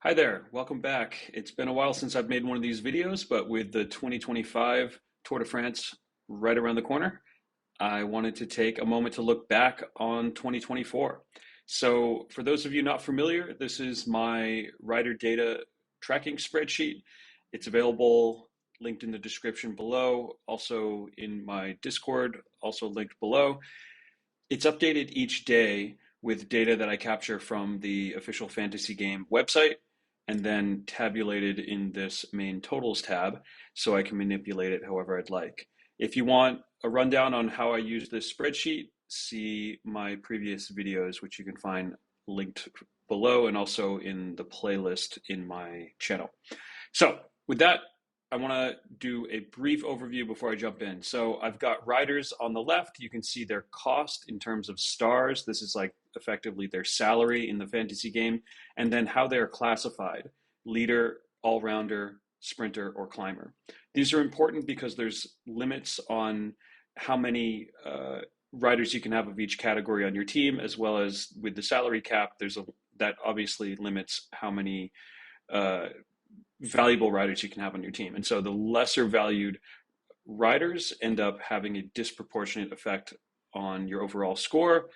Hi there, welcome back. It's been a while since I've made one of these videos, but with the 2025 Tour de France right around the corner, I wanted to take a moment to look back on 2024. So, for those of you not familiar, this is my rider data tracking spreadsheet. It's available, linked in the description below, also in my Discord, also linked below. It's updated each day with data that I capture from the official fantasy game website and then tabulated in this main totals tab so I can manipulate it however I'd like. If you want a rundown on how I use this spreadsheet, see my previous videos, which you can find linked below and also in the playlist in my channel. So, with that, I want to do a brief overview before I jump in. So I've got riders on the left. You can see their cost in terms of stars. This is like effectively their salary in the fantasy game, and then how they're classified: leader, all-rounder, sprinter, or climber. These are important because there's limits on how many riders you can have of each category on your team, as well as with the salary cap. That obviously limits how many uh, valuable riders you can have on your team. And so the lesser valued riders end up having a disproportionate effect on your overall score.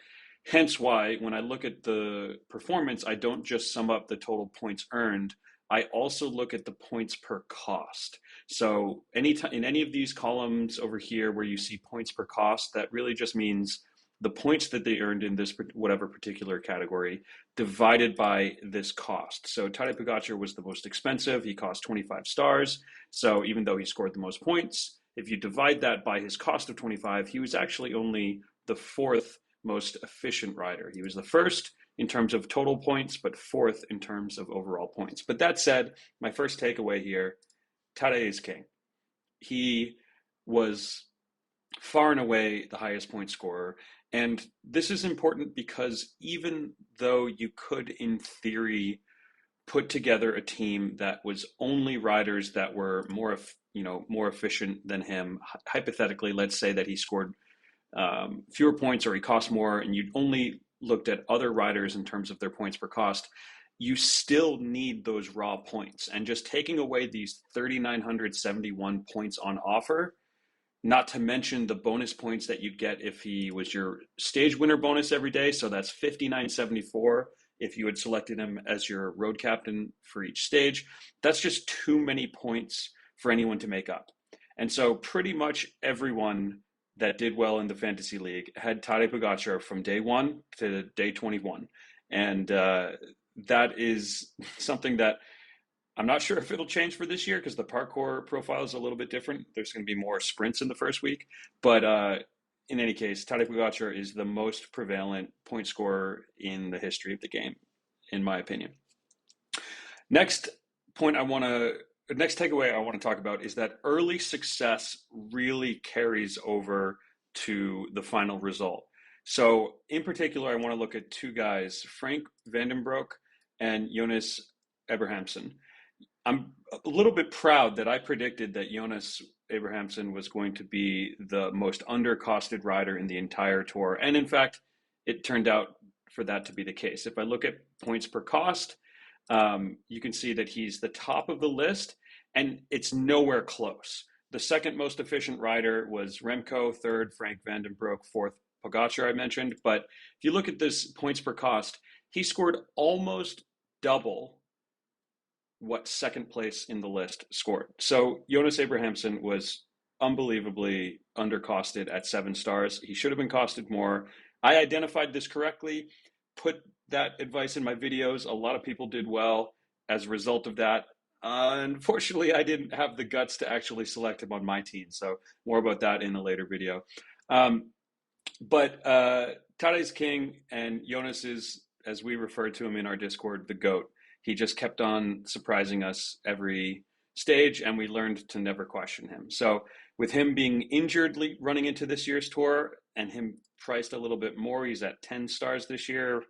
Hence why when I look at the performance, I don't just sum up the total points earned. I also look at the points per cost. So anytime in any of these columns over here where you see points per cost, that really just means the points that they earned in this whatever particular category divided by this cost. So Tadej Pogacar was the most expensive. He cost 25 stars. So even though he scored the most points, if you divide that by his cost of 25, he was actually only the fourth most efficient rider. He was the first in terms of total points, but fourth in terms of overall points. But that said, my first takeaway here, Tadej is king. He was far and away the highest point scorer. And this is important because even though you could, in theory, put together a team that was only riders that were more efficient than him, hypothetically, let's say that he scored fewer points or he cost more, and you only looked at other riders in terms of their points per cost, you still need those raw points. And just taking away these 3,971 points on offer, not to mention the bonus points that you'd get if he was your stage winner bonus every day. So that's 5,974 if you had selected him as your road captain for each stage. That's just too many points for anyone to make up. And so pretty much everyone that did well in the fantasy league had Tadej Pogacar from day 1 to day 21. And that is something that I'm not sure if it'll change for this year because the parkour profile is a little bit different. There's going to be more sprints in the first week. But in any case, Tadej Pogacar is the most prevalent point scorer in the history of the game, in my opinion. Next takeaway I want to talk about is that early success really carries over to the final result. So in particular, I want to look at two guys, Frank Van Den Broek and Jonas Abrahamsen. I'm a little bit proud that I predicted that Jonas Abrahamsen was going to be the most undercosted rider in the entire tour. And in fact, it turned out for that to be the case. If I look at points per cost, you can see that he's the top of the list, and it's nowhere close. The second most efficient rider was Remco, third, Frank Van Den Broek, fourth, Pogacar, I mentioned. But if you look at this points per cost, he scored almost double what second place in the list scored. So Jonas Abrahamsen was unbelievably undercosted at 7 stars. He should have been costed more. I identified this correctly, put that advice in my videos. A lot of people did well as a result of that. Unfortunately, I didn't have the guts to actually select him on my team. So more about that in a later video. But Tadej's king, and Jonas is, as we refer to him in our Discord, the GOAT. He just kept on surprising us every stage, and we learned to never question him. So with him being injured running into this year's tour and him priced a little bit more, he's at 10 stars this year.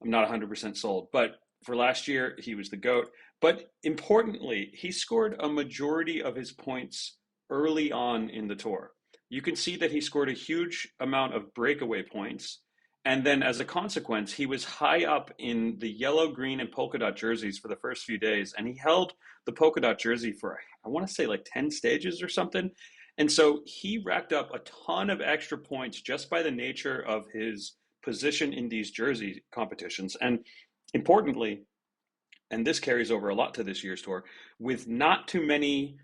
I'm not 100% sold, but for last year, he was the GOAT. But importantly, he scored a majority of his points early on in the tour. You can see that he scored a huge amount of breakaway points, And then as a consequence, he was high up in the yellow, green, and polka dot jerseys for the first few days. And he held the polka dot jersey for, I want to say like 10 stages or something. And so he racked up a ton of extra points just by the nature of his position in these jersey competitions. And importantly, and this carries over a lot to this year's tour, with not too many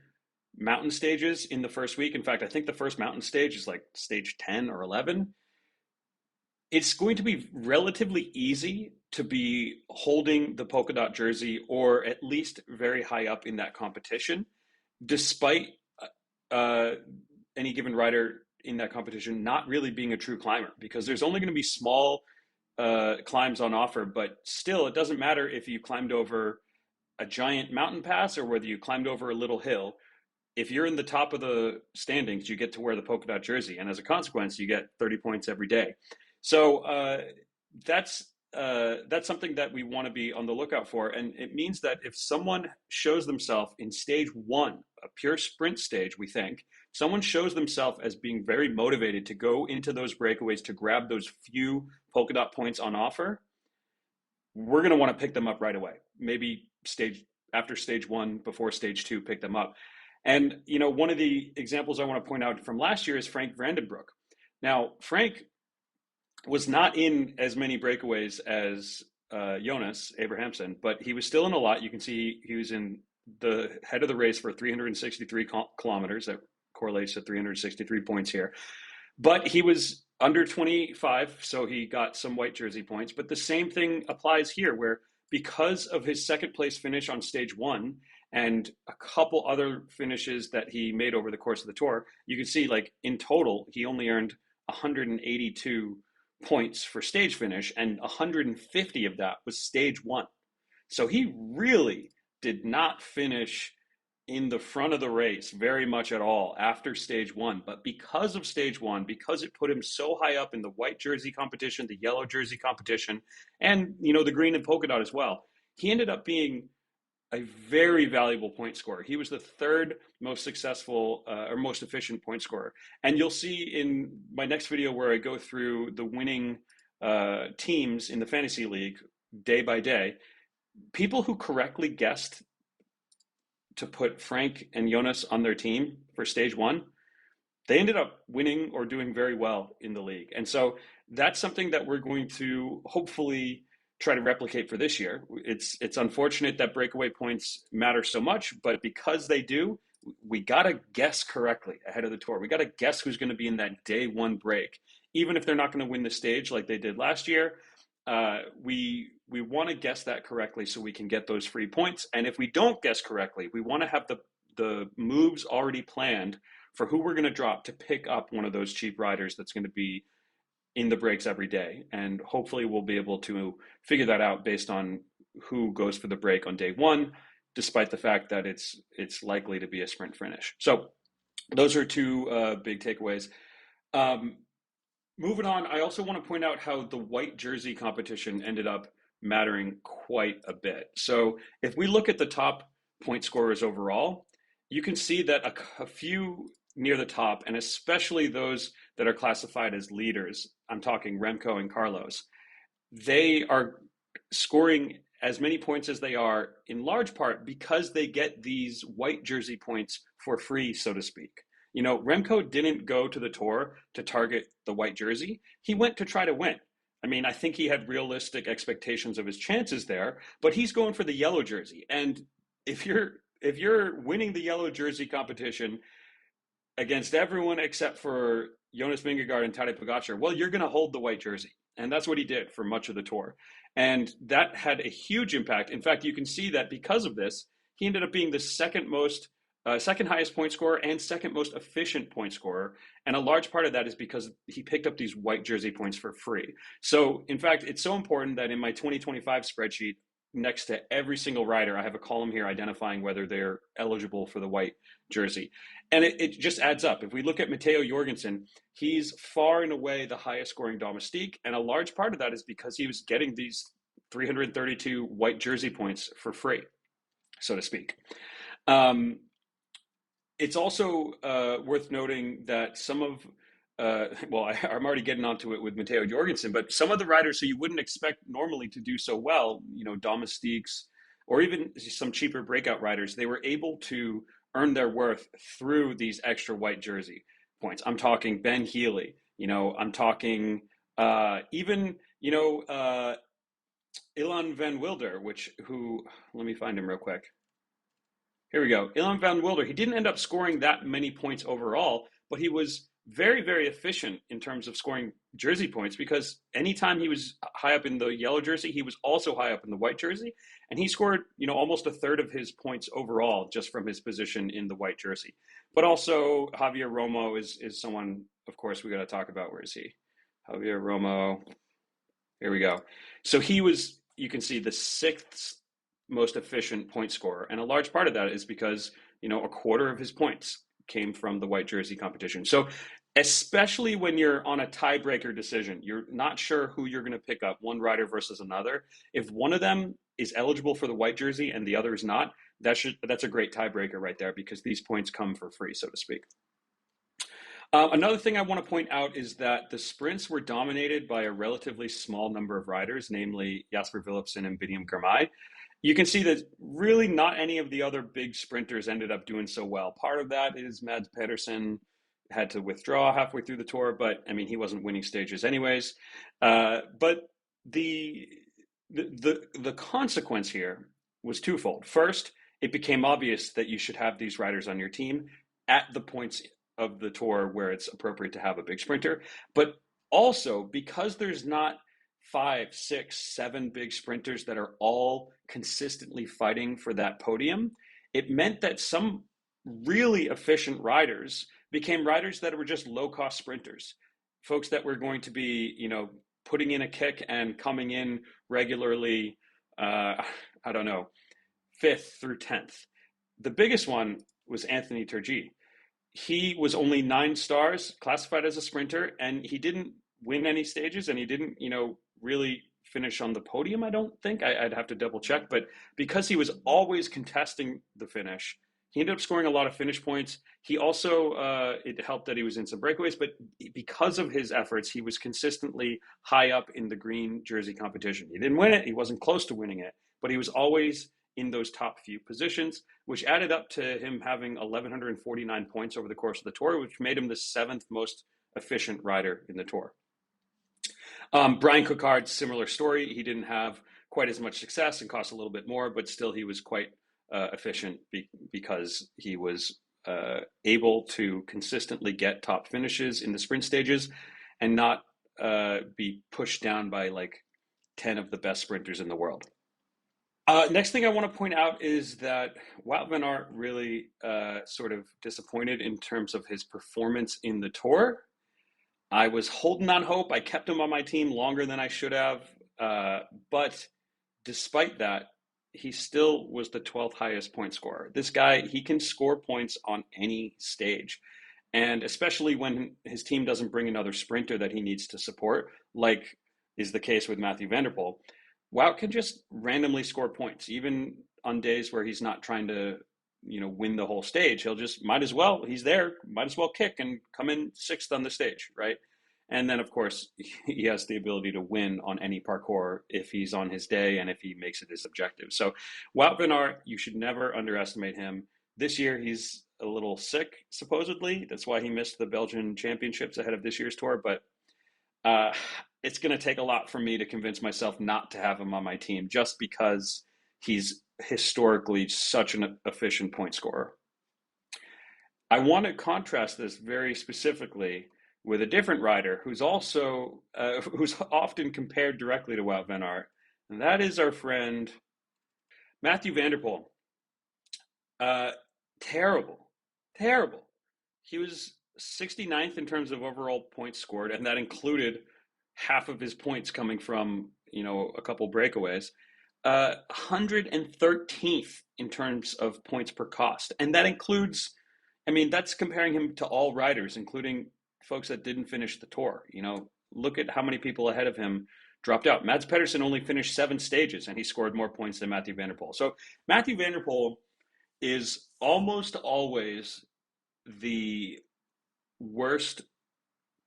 mountain stages in the first week. In fact, I think the first mountain stage is like stage 10 or 11. It's going to be relatively easy to be holding the polka dot jersey or at least very high up in that competition, despite uh, any given rider in that competition not really being a true climber, because there's only going to be small climbs on offer, but still, it doesn't matter if you climbed over a giant mountain pass or whether you climbed over a little hill. If you're in the top of the standings, you get to wear the polka dot jersey, and as a consequence, you get 30 points every day. So that's that's something that we want to be on the lookout for, and it means that if someone shows themselves in stage one, a pure sprint stage, we think someone shows themselves as being very motivated to go into those breakaways to grab those few polka dot points on offer, we're going to want to pick them up right away. Maybe stage after stage one, before stage two, pick them up. And one of the examples I want to point out from last year is Frank Vandenbroek. Now, Frank was not in as many breakaways as Jonas Abrahamsen, but he was still in a lot. You can see he was in the head of the race for 363 kilometers. That correlates to 363 points here. But he was under 25, so he got some white jersey points. But the same thing applies here, where because of his second place finish on stage one and a couple other finishes that he made over the course of the tour, you can see like in total, he only earned 182 points for stage finish, and 150 of that was stage one. So he really did not finish in the front of the race very much at all after stage one. But because of stage one, because it put him so high up in the white jersey competition, the yellow jersey competition, and the green and polka dot as well, he ended up being a very valuable point scorer. He was the third most successful or most efficient point scorer. And you'll see in my next video where I go through the winning teams in the fantasy league day by day, people who correctly guessed to put Frank and Jonas on their team for stage one, they ended up winning or doing very well in the league. And so that's something that we're going to hopefully try to replicate for this year. It's unfortunate that breakaway points matter so much, but because they do, we got to guess correctly ahead of the tour. We got to guess who's going to be in that day one break. Even if they're not going to win the stage like they did last year, we want to guess that correctly so we can get those free points. And if we don't guess correctly, we want to have the moves already planned for who we're going to drop to pick up one of those cheap riders that's going to be in the breaks every day. And hopefully we'll be able to figure that out based on who goes for the break on day one, despite the fact that it's likely to be a sprint finish. So those are two big takeaways. Moving on, I also want to point out how the white jersey competition ended up mattering quite a bit. So if we look at the top point scorers overall, you can see that a few near the top, and especially those that are classified as leaders, I'm talking Remco and Carlos, they are scoring as many points as they are in large part because they get these white jersey points for free, so to speak. Remco didn't go to the tour to target the white jersey. He went to try to win. I mean, I think he had realistic expectations of his chances there, but he's going for the yellow jersey. And if you're winning the yellow jersey competition against everyone except for Jonas Vingegaard and Tadej Pogacar, well, you're going to hold the white jersey. And that's what he did for much of the tour. And that had a huge impact. In fact, you can see that because of this, he ended up being the second highest point scorer and second most efficient point scorer. And a large part of that is because he picked up these white jersey points for free. So in fact, it's so important that in my 2025 spreadsheet, next to every single rider, I have a column here identifying whether they're eligible for the white jersey. And it just adds up. If we look at Matteo Jorgensen, he's far and away the highest scoring domestique. And a large part of that is because he was getting these 332 white jersey points for free, so to speak. It's also worth noting that some of I'm already getting onto it with Matteo Jorgensen, but some of the riders who you wouldn't expect normally to do so well, Domestiques, or even some cheaper breakout riders, they were able to earn their worth through these extra white jersey points. I'm talking Ben Healy, I'm talking even, Ilan Van Wilder, let me find him real quick. Here we go. Ilan Van Wilder, he didn't end up scoring that many points overall, but he was very, very efficient in terms of scoring jersey points because anytime he was high up in the yellow jersey, he was also high up in the white jersey. And he scored, almost a third of his points overall just from his position in the white jersey. But also Javier Romo is someone, of course, we got to talk about. Where is he? Javier Romo. Here we go. So he was, you can see, the sixth most efficient point scorer. And a large part of that is because, a quarter of his points came from the white jersey competition. So especially when you're on a tiebreaker decision, you're not sure who you're going to pick up, one rider versus another. If one of them is eligible for the white jersey and the other is not, that's a great tiebreaker right there because these points come for free, so to speak. Another thing I want to point out is that the sprints were dominated by a relatively small number of riders, namely Jasper Philipsen and Biniam Girmay. You can see that really not any of the other big sprinters ended up doing so well. Part of that is Mads Pedersen had to withdraw halfway through the tour, but I mean, he wasn't winning stages anyways. But the consequence here was twofold. First, it became obvious that you should have these riders on your team at the points of the tour where it's appropriate to have a big sprinter. But also, because there's not 5, 6, 7 big sprinters that are all consistently fighting for that podium, it meant that some really efficient riders became riders that were just low-cost sprinters, folks that were going to be, putting in a kick and coming in regularly, I don't know, 5th through 10th. The biggest one was Anthony Turgis. He was only 9 stars, classified as a sprinter, and he didn't win any stages, and he didn't, really finish on the podium, I don't think. I'd have to double check, but because he was always contesting the finish, he ended up scoring a lot of finish points. He also, it helped that he was in some breakaways, but because of his efforts, he was consistently high up in the green jersey competition. He didn't win it, he wasn't close to winning it, but he was always in those top few positions, which added up to him having 1,149 points over the course of the tour, which made him the 7th most efficient rider in the tour. Brian Coquard, similar story. He didn't have quite as much success and cost a little bit more, but still he was quite efficient because he was able to consistently get top finishes in the sprint stages and not be pushed down by like 10 of the best sprinters in the world. Next thing I want to point out is that Wout Van Aert really sort of disappointed in terms of his performance in the tour. I was holding on hope. I kept him on my team longer than I should have. But despite that, he still was the 12th highest point scorer. This guy, he can score points on any stage. And especially when his team doesn't bring another sprinter that he needs to support, like is the case with Mathieu Van Der Poel, Wout can just randomly score points, even on days where he's not trying to, win the whole stage. He'll just, he's there, might as well kick and come in 6th on the stage, right? And then, of course, he has the ability to win on any parcours if he's on his day and if he makes it his objective. So Wout Van Aert, you should never underestimate him. This year, he's a little sick, supposedly. That's why he missed the Belgian championships ahead of this year's tour. But it's going to take a lot for me to convince myself not to have him on my team just because he's historically such an efficient point scorer. I want to contrast this very specifically with a different rider who's also who's often compared directly to Wout Van Aert, and that is our friend Mathieu Van Der Poel. Terrible. He was 69th in terms of overall points scored, and that included half of his points coming from a couple breakaways. 113th in terms of points per cost, and that includes, that's comparing him to all riders, including folks that didn't finish the tour. Look at how many people ahead of him dropped out. Mads Pedersen only finished 7 stages, and he scored more points than Mathieu Van Der Poel. So Mathieu Van Der Poel is almost always the worst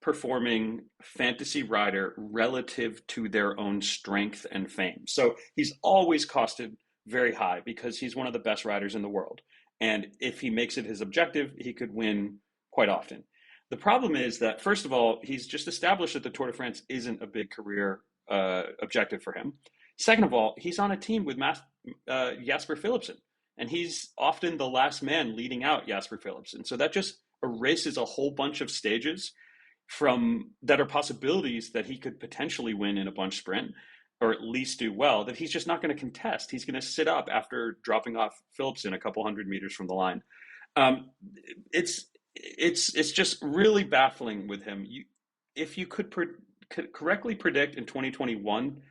performing fantasy rider relative to their own strength and fame. So he's always costed very high because he's one of the best riders in the world. And if he makes it his objective, he could win quite often. The problem is that, first of all, he's just established that the Tour de France isn't a big career objective for him. Second of all, he's on a team with Jasper Philipsen, and he's often the last man leading out Jasper Philipsen. So that just erases a whole bunch of stages from that are possibilities that he could potentially win in a bunch sprint or at least do well, that he's just not going to contest. He's going to sit up after dropping off Philipsen a couple hundred meters from the line. Um, it's just really baffling with him. If you could correctly predict in 2021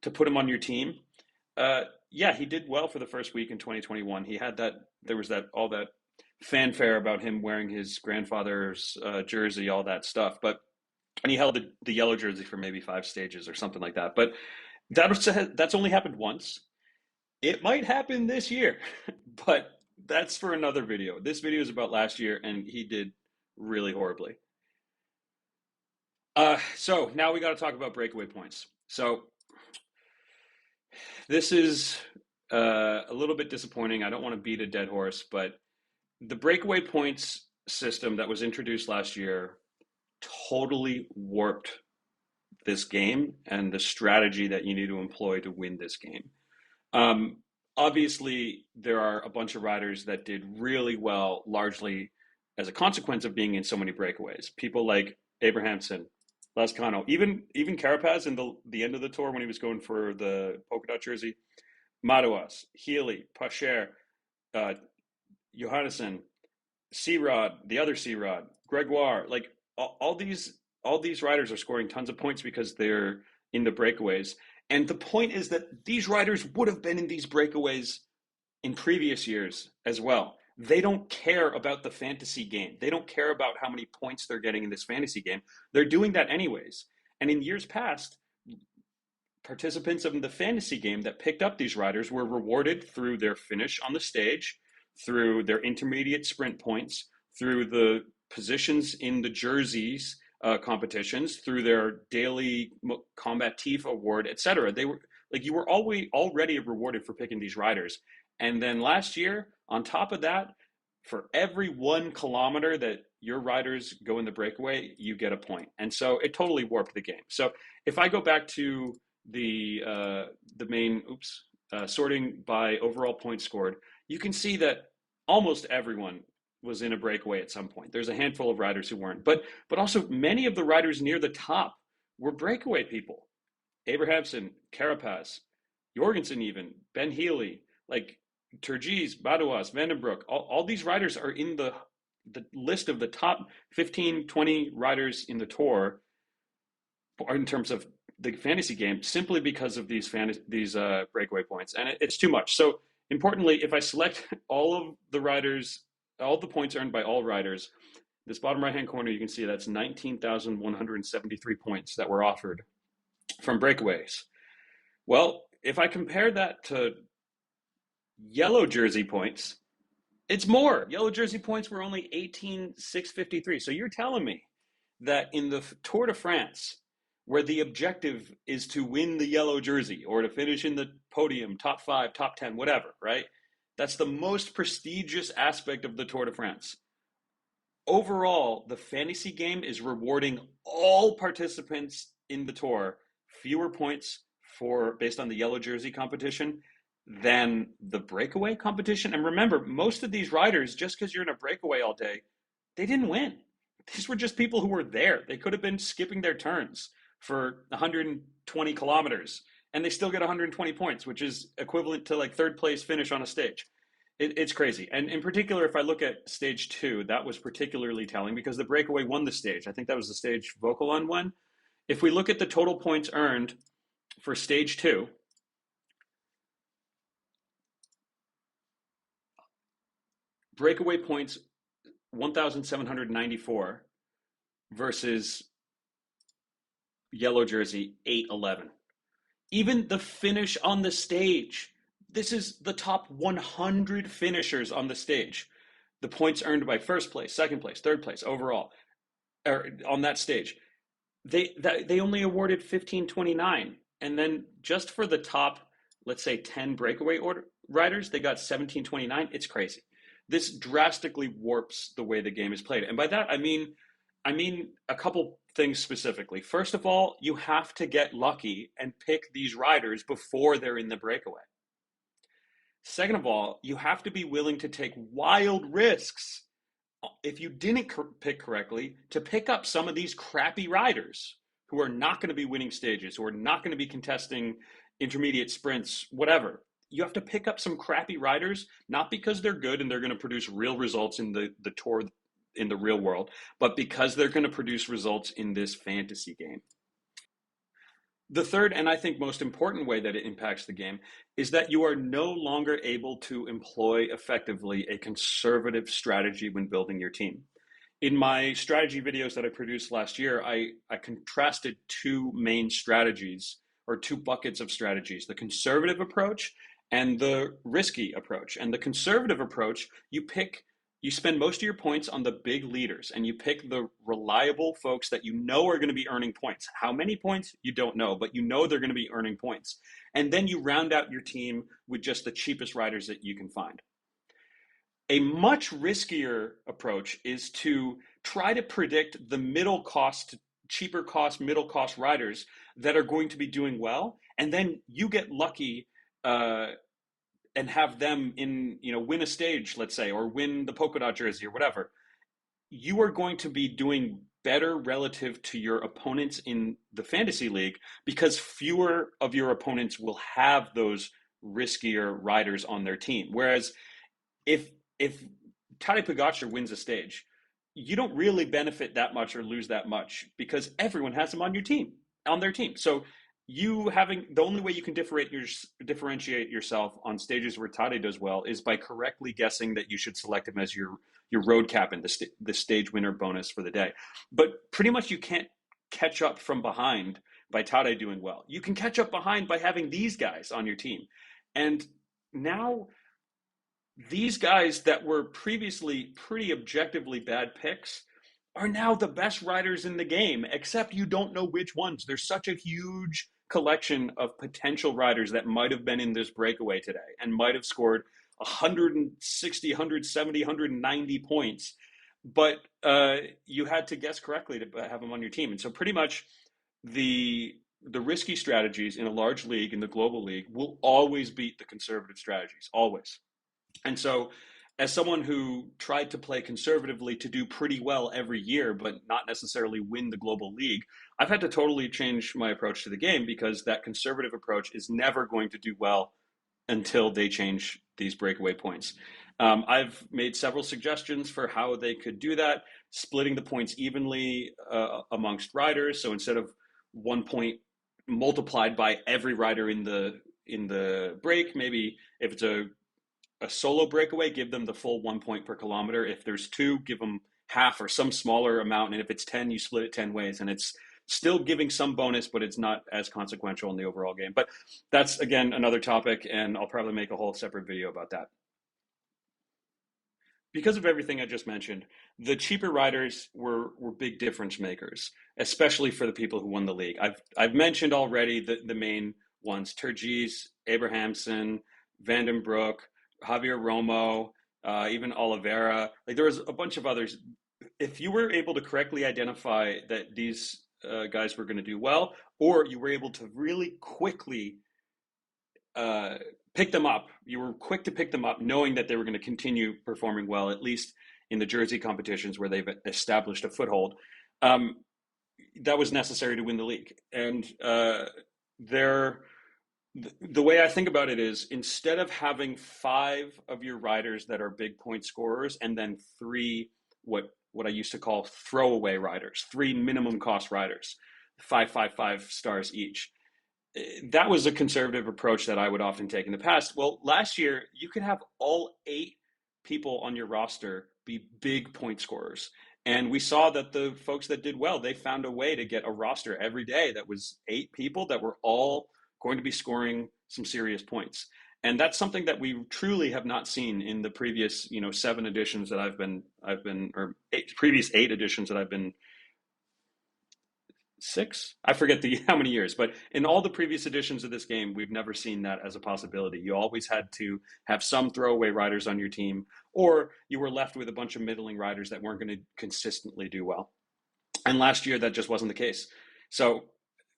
to put him on your team, yeah, he did well for the first week in 2021. He had that, there was that, all that fanfare about him wearing his grandfather's jersey, all that stuff. And he held the yellow jersey for maybe 5 stages or something like that. But that's only happened once. It might happen this year, but that's for another video. This video is about last year, and he did really horribly. So now we got to talk about breakaway points. So this is a little bit disappointing. I don't want to beat a dead horse, but the breakaway points system that was introduced last year totally warped this game and the strategy that you need to employ to win this game. Obviously, there are a bunch of riders that did really well, largely as a consequence of being in so many breakaways. People like Abrahamson, Lascano, even Carapaz in the end of the tour when he was going for the polka dot jersey, Madouas, Healy, Pacher, Johannesson, C-Rod, the other C-Rod, Gregoire, like all these riders are scoring tons of points because they're in the breakaways. And the point is that these riders would have been in these breakaways in previous years as well. They don't care about the fantasy game. They don't care about how many points they're getting in this fantasy game. They're doing that anyways. And in years past, participants in the fantasy game that picked up these riders were rewarded through their finish on the stage, through their intermediate sprint points, through the positions in the jerseys competitions, through their daily combatif award, etc. They were like, you were already rewarded for picking these riders. And then last year, on top of that, for every 1 kilometer that your riders go in the breakaway, you get a point. And so it totally warped the game. So if I go back to the main sorting by overall points scored, you can see that almost everyone was in a breakaway at some point. There's a handful of riders who weren't, but also many of the riders near the top were breakaway people. Abrahamson, Carapaz, Jorgensen, even Ben Healy, like Turgis, Badouas, Vandenbroek, all these riders are in the list of the top 15, 20 riders in the tour in terms of the fantasy game, simply because of these breakaway points. And it's too much. So importantly, if I select all of the riders, all the points earned by all riders, this bottom right-hand corner, you can see that's 19,173 points that were offered from breakaways. Well, if I compare that to yellow jersey points, it's more. Yellow jersey points were only 18,653. So you're telling me that in the Tour de France, where the objective is to win the yellow jersey or to finish in the podium, top 5, top 10, whatever, right? That's the most prestigious aspect of the Tour de France. Overall, the fantasy game is rewarding all participants in the tour fewer points based on the yellow jersey competition than the breakaway competition. And remember, most of these riders, just because you're in a breakaway all day, they didn't win. These were just people who were there. They could have been skipping their turns for 120 kilometers, and they still get 120 points, which is equivalent to like 3rd place finish on a stage. It's crazy. And in particular, if I look at stage 2, that was particularly telling because the breakaway won the stage. I think that was the stage Vokalon won. If we look at the total points earned for stage 2, breakaway points 1,794 versus yellow jersey 811. Even the finish on the stage, this is the top 100 finishers on the stage. The points earned by 1st place, 2nd place, 3rd place overall. or on that stage. They only awarded 1529, and then just for the top, let's say 10 breakaway riders, they got 1729. It's crazy. This drastically warps the way the game is played, and by that I mean a couple things specifically. First of all, you have to get lucky and pick these riders before they're in the breakaway. Second of all, you have to be willing to take wild risks if you didn't pick correctly, to pick up some of these crappy riders who are not going to be winning stages, who are not going to be contesting intermediate sprints, whatever. You have to pick up some crappy riders, not because they're good and they're going to produce real results in the tour in the real world, but because they're going to produce results in this fantasy game. The third, and I think most important way that it impacts the game, is that you are no longer able to employ effectively a conservative strategy when building your team. In my strategy videos that I produced last year, I contrasted two main strategies, or two buckets of strategies: the conservative approach and the risky approach. And the conservative approach, you spend most of your points on the big leaders, and you pick the reliable folks that you know are going to be earning points. How many points? You don't know, but you know they're going to be earning points. And then you round out your team with just the cheapest riders that you can find. A much riskier approach is to try to predict the middle cost, cheaper cost, middle cost riders that are going to be doing well, and then you get lucky and have them win a stage, let's say, or win the polka dot jersey or whatever. You are going to be doing better relative to your opponents in the fantasy league because fewer of your opponents will have those riskier riders on their team. Whereas if Tadej Pogacar wins a stage, you don't really benefit that much or lose that much because everyone has him on their team. So you having the only way you can differentiate yourself on stages where Tadej does well is by correctly guessing that you should select him as your road captain, the stage winner bonus for the day. But pretty much you can't catch up from behind by Tadej doing well. You can catch up behind by having these guys on your team. And now these guys that were previously pretty objectively bad picks are now the best riders in the game, except you don't know which ones. There's such a huge collection of potential riders that might have been in this breakaway today and might have scored 160, 170, 190 points, but you had to guess correctly to have them on your team. And so pretty much the risky strategies in a large league, in the global league, will always beat the conservative strategies, always. And so, as someone who tried to play conservatively to do pretty well every year, but not necessarily win the global league, I've had to totally change my approach to the game because that conservative approach is never going to do well until they change these breakaway points. I've made several suggestions for how they could do that, splitting the points evenly amongst riders. So instead of 1 point multiplied by every rider in the break, maybe if it's a solo breakaway, give them the full 1 point per kilometer. If there's two, give them half or some smaller amount. And if it's 10, you split it 10 ways. And it's still giving some bonus, but it's not as consequential in the overall game. But that's, again, another topic, and I'll probably make a whole separate video about that. Because of everything I just mentioned, the cheaper riders were big difference makers, especially for the people who won the league. I've mentioned already the main ones: Turgis, Abrahamson, Van den Broek, Javier Romo, even Oliveira. Like, there was a bunch of others. If you were able to correctly identify that these guys were going to do well, or you were able to really quickly pick them up, you were quick to pick them up, knowing that they were going to continue performing well, at least in the jersey competitions where they've established a foothold. That was necessary to win the league. And the way I think about it is, instead of having 5 of your riders that are big point scorers and then 3 what I used to call throwaway riders, 3 minimum cost riders, 5 stars each. That was a conservative approach that I would often take in the past. Well, last year you could have all 8 people on your roster be big point scorers. And we saw that the folks that did well, they found a way to get a roster every day that was 8 people that were all going to be scoring some serious points. And that's something that we truly have not seen in the previous, 7 editions that I've been, or previous 8 editions that I've been six? I forget the how many years, but in all the previous editions of this game, we've never seen that as a possibility. You always had to have some throwaway riders on your team, or you were left with a bunch of middling riders that weren't going to consistently do well. And last year, that just wasn't the case. So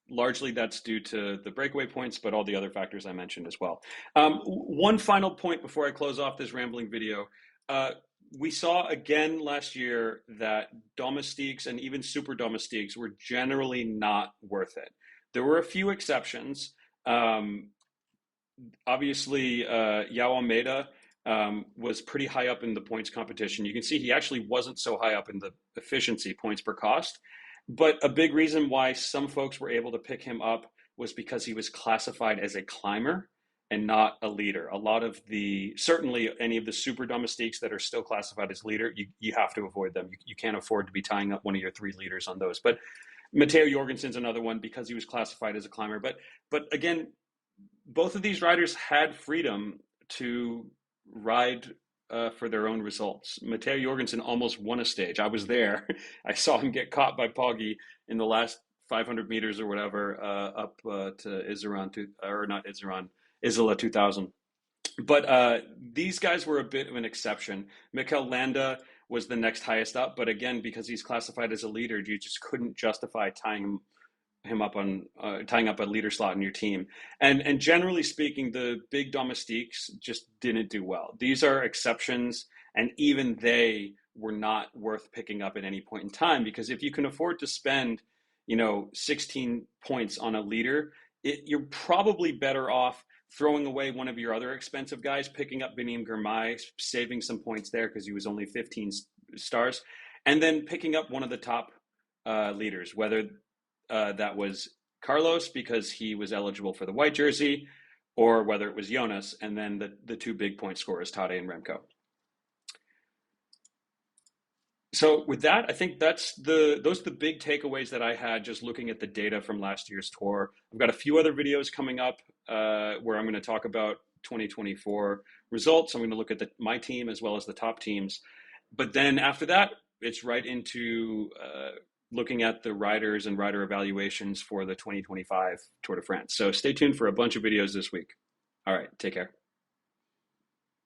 largely that's due to the breakaway points, but all the other factors I mentioned as well. One final point before I close off this rambling video. We saw again last year that domestiques and even super domestiques were generally not worth it. There were a few exceptions. Um, Obviously, Yao Almeida was pretty high up in the points competition. You can see he actually wasn't so high up in the efficiency points per cost. But a big reason why some folks were able to pick him up was because he was classified as a climber and not a leader. A lot of certainly any of the super domestiques that are still classified as leader, you have to avoid them. You can't afford to be tying up one of your three leaders on those. But Matteo Jorgensen's another one because he was classified as a climber. But again, both of these riders had freedom to ride for their own results. Matteo Jorgensen almost won a stage. I was there. I saw him get caught by Poggi in the last 500 meters or whatever up to Iseran, or not Iseran, Isola 2000. But these guys were a bit of an exception. Mikel Landa was the next highest up, but again, because he's classified as a leader, you just couldn't justify tying up on tying up a leader slot in your team. And generally speaking, the big domestiques just didn't do well. These are exceptions, and even they were not worth picking up at any point in time, because if you can afford to spend, 16 points on a leader, you're probably better off throwing away one of your other expensive guys, picking up Benim Girmay, saving some points there because he was only 15 stars, and then picking up one of the top leaders, whether that was Carlos because he was eligible for the white jersey, or whether it was Jonas, and then the two big point scorers, Tadej and Remco. So with that, I think those are the big takeaways that I had just looking at the data from last year's tour. I've got a few other videos coming up where I'm going to talk about 2024 results. I'm going to look at my team as well as the top teams. But then after that, it's right into looking at the riders and rider evaluations for the 2025 Tour de France. So stay tuned for a bunch of videos this week. All right, take care.